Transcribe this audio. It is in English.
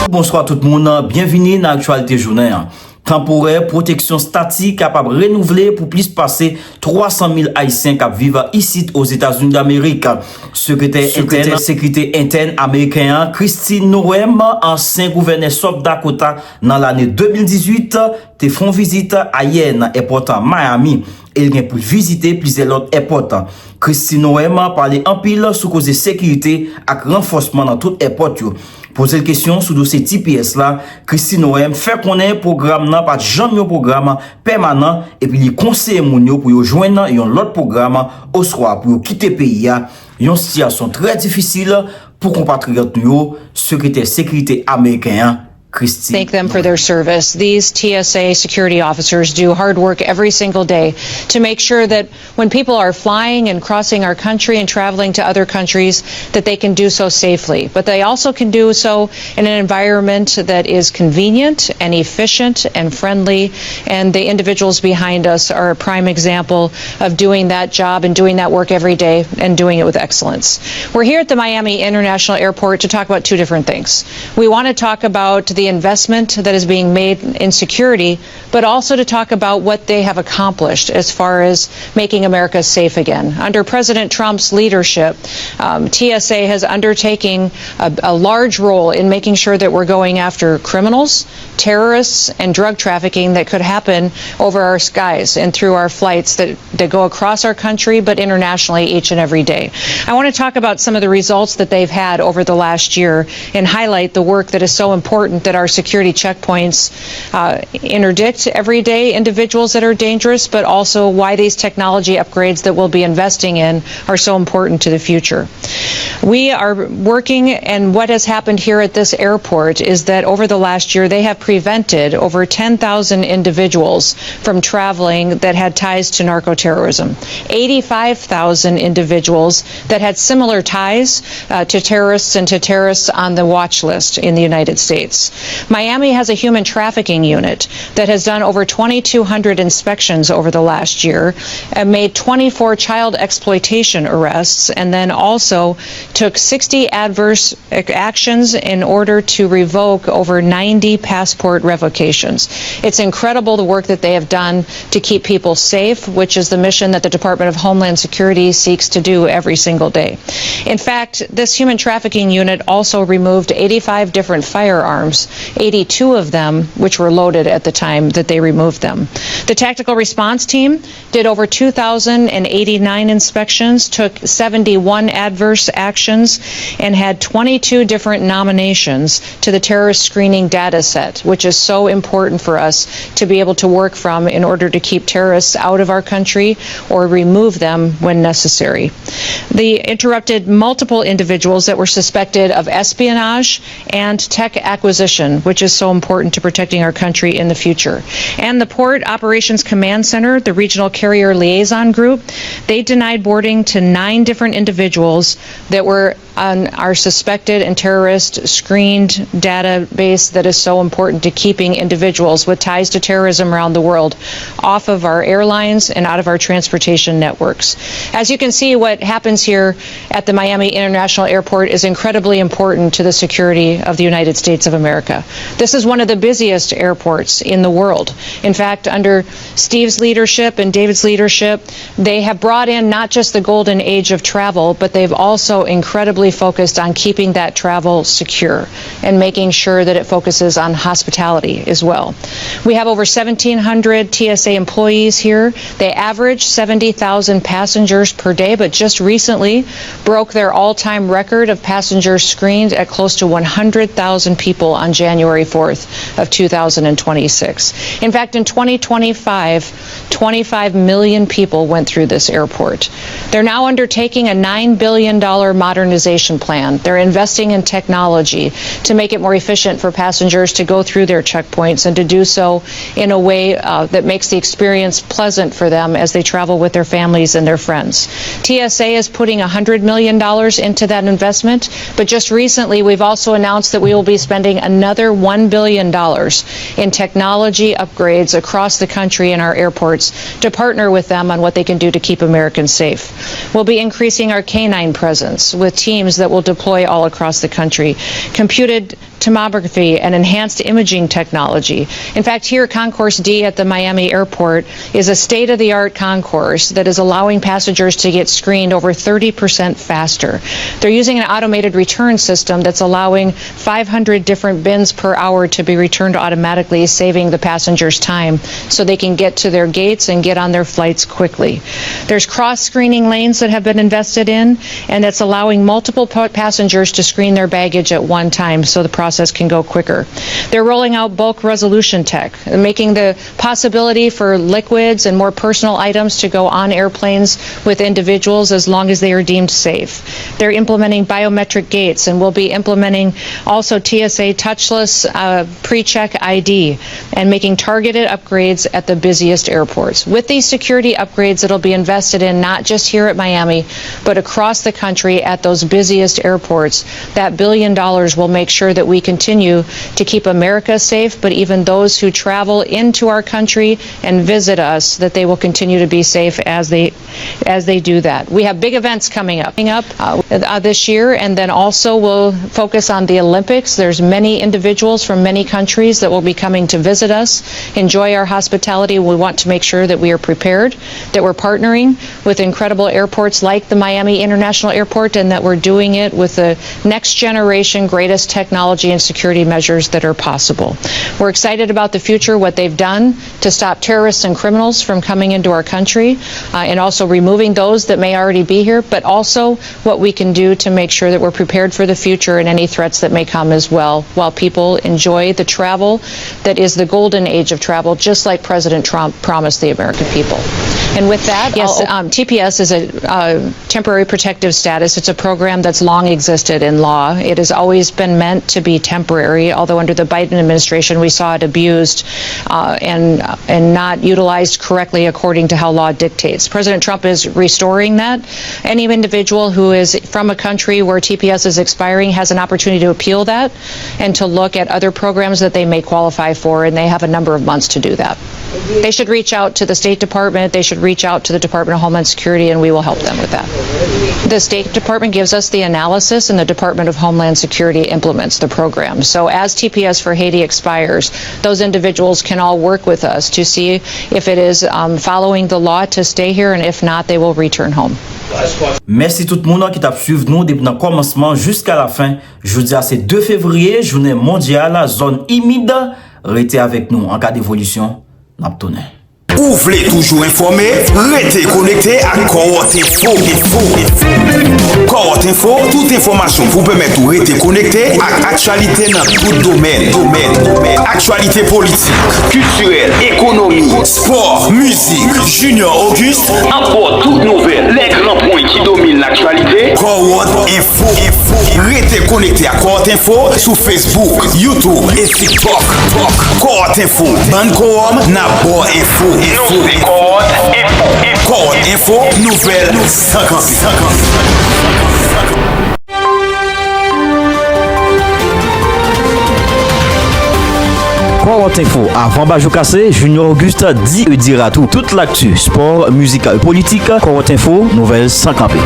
Bonsoir tout le monde, bienvenue dans l'actualité journée. Temporaire, protection statique capable de renouveler pour plus passer 300 000 Haïtiens qui vivent ici aux États-Unis d'Amérique. Secrétaire sécurité interne américain Christine Noem, ancien gouverneur South Dakota dans l'année 2018, te font visite à Ayisyen, aéroport Miami. Il vient pour visiter plusieurs autres aéroports. Christine Noem a parlé en pile sous cause de sécurité et renforcement dans tout aéroport. Poser une question sur le dossier TPS là, Christine Noem fait connaître programme n'a pas jamais un programme permanent et puis les conseillers mounio pour joindre un autre programme au soir pour quitter pays a une situation très difficile pour compatriotes nous, secrétaire sécurité américain. Thank them for their service. These TSA security officers do hard work every single day to make sure that when people are flying and crossing our country and traveling to other countries, that they can do so safely. But they also can do so in an environment that is convenient and efficient and friendly. And the individuals behind us are a prime example of doing that job and doing that work every day and doing it with excellence. We're here at the Miami International Airport to talk about two different things. We want to talk about the investment that is being made in security, but also to talk about what they have accomplished as far as making America safe again. Under President Trump's leadership, TSA has undertaken a large role in making sure that we're going after criminals, terrorists, and drug trafficking that could happen over our skies and through our flights that go across our country, but internationally each and every day. I want to talk about some of the results that they've had over the last year and highlight the work that is so important that our security checkpoints interdict everyday individuals that are dangerous, but also why these technology upgrades that we'll be investing in are so important to the future. We are working, and what has happened here at this airport is that over the last year they have prevented over 10,000 individuals from traveling that had ties to narco-terrorism. 85,000 individuals that had similar ties to terrorists and to terrorists on the watch list in the United States. Miami has a human trafficking unit that has done over 2,200 inspections over the last year, and made 24 child exploitation arrests, and then also took 60 adverse actions in order to revoke over 90 passport revocations. It's incredible the work that they have done to keep people safe, which is the mission that the Department of Homeland Security seeks to do every single day. In fact, this human trafficking unit also removed 85 different firearms, 82 of them which were loaded at the time that they removed them. The tactical response team did over 2,089 inspections, took 71 adverse actions, and had 22 different nominations to the terrorist screening data set, which is so important for us to be able to work from in order to keep terrorists out of our country or remove them when necessary. They interrupted multiple individuals that were suspected of espionage and tech acquisition, which is so important to protecting our country in the future. And the Port Operations Command Center, the Regional Carrier Liaison Group, they denied boarding to 9 different individuals that were on our suspected and terrorist screened database that is so important to keeping individuals with ties to terrorism around the world off of our airlines and out of our transportation networks. As you can see, what happens here at the Miami International Airport is incredibly important to the security of the United States of America. This is one of the busiest airports in the world. In fact, under Steve's leadership and David's leadership, they have brought in not just the golden age of travel, but they've also incredibly focused on keeping that travel secure and making sure that it focuses on hospitality as well. We have over 1,700 TSA employees here. They average 70,000 passengers per day, but just recently broke their all-time record of passengers screened at close to 100,000 people on January 4th of 2026. In fact, in 2025, 25 million people went through this airport. They're now undertaking a $9 billion modernization plan. They're investing in technology to make it more efficient for passengers to go through their checkpoints and to do so in a way that makes the experience pleasant for them as they travel with their families and their friends. TSA is putting $100 million into that investment, but just recently we've also announced that we will be spending another another $1 billion in technology upgrades across the country in our airports to partner with them on what they can do to keep Americans safe. We'll be increasing our canine presence with teams that will deploy all across the country, computed tomography and enhanced imaging technology. In fact, here Concourse D at the Miami airport is a state-of-the-art concourse that is allowing passengers to get screened over 30% faster. They're using an automated return system that's allowing 500 different bins per hour to be returned automatically, saving the passengers time so they can get to their gates and get on their flights quickly. There's cross-screening lanes that have been invested in, and that's allowing multiple passengers to screen their baggage at one time so the process can go quicker. They're rolling out bulk resolution tech, making the possibility for liquids and more personal items to go on airplanes with individuals as long as they are deemed safe. They're implementing biometric gates, and will be implementing also TSA touchless pre-check ID and making targeted upgrades at the busiest airports. With these security upgrades, it'll be invested in not just here at Miami, but across the country at those busiest airports. That $1 billion will make sure that we continue to keep America safe, but even those who travel into our country and visit us, that they will continue to be safe as they do that. We have big events coming up this year, and then also we'll focus on the Olympics. There's many individuals from many countries that will be coming to visit us, enjoy our hospitality. We want to make sure that we are prepared, that we're partnering with incredible airports like the Miami International Airport, and that we're doing it with the next generation greatest technology and security measures that are possible. We're excited about the future, what they've done to stop terrorists and criminals from coming into our country, and also removing those that may already be here, but also what we can do to make sure that we're prepared for the future and any threats that may come as well, while people enjoy the travel that is the golden age of travel, just like President Trump promised the American people. And with that, yes, TPS is a temporary protective status. It's a program that's long existed in law. It has always been meant to be temporary, although under the Biden administration we saw it abused and not utilized correctly according to how law dictates. President Trump is restoring that. Any individual who is from a country where TPS is expiring has an opportunity to appeal that and to look at other programs that they may qualify for, and they have a number of months to do that. They should reach out to the State Department, they should reach out to the Department of Homeland Security, and we will help them with that. The State Department gives us the analysis, and the Department of Homeland Security implements the program. So as TPS for Haiti expires, those individuals can all work with us to see if it is following the law to stay here, and if not, they will return home. Merci tout le monde qui t'a suivi nous depuis le commencement jusqu'à la fin. Jeudi à c'est 2 février, journée mondiale, zone humide. Restez avec nous en cas d'évolution. N'a pas tourné. Ou voulez toujours informer, restez connecté à Cohorte Info. Cohorte Info, toute information pour permettre de rester connecté à l'actualité dans tout domaine. Actualité politique, culturelle, économie, sport, musique. Junior Auguste apporte toutes nouvelles, les grands points qui dominent l'actualité. Cohorte Info. Restez connecté à Cohorte Info sur Facebook, YouTube et TikTok. Cohorte Info, ban Cohorte, n'a bon info. Cohorte Info, nouvelle 50. Cohorte Info, avant Bajou Cassé, Junior Auguste dit et dira tout. Toute l'actu, sport, musique, politique, Cohorte Info, nouvelle sans camper.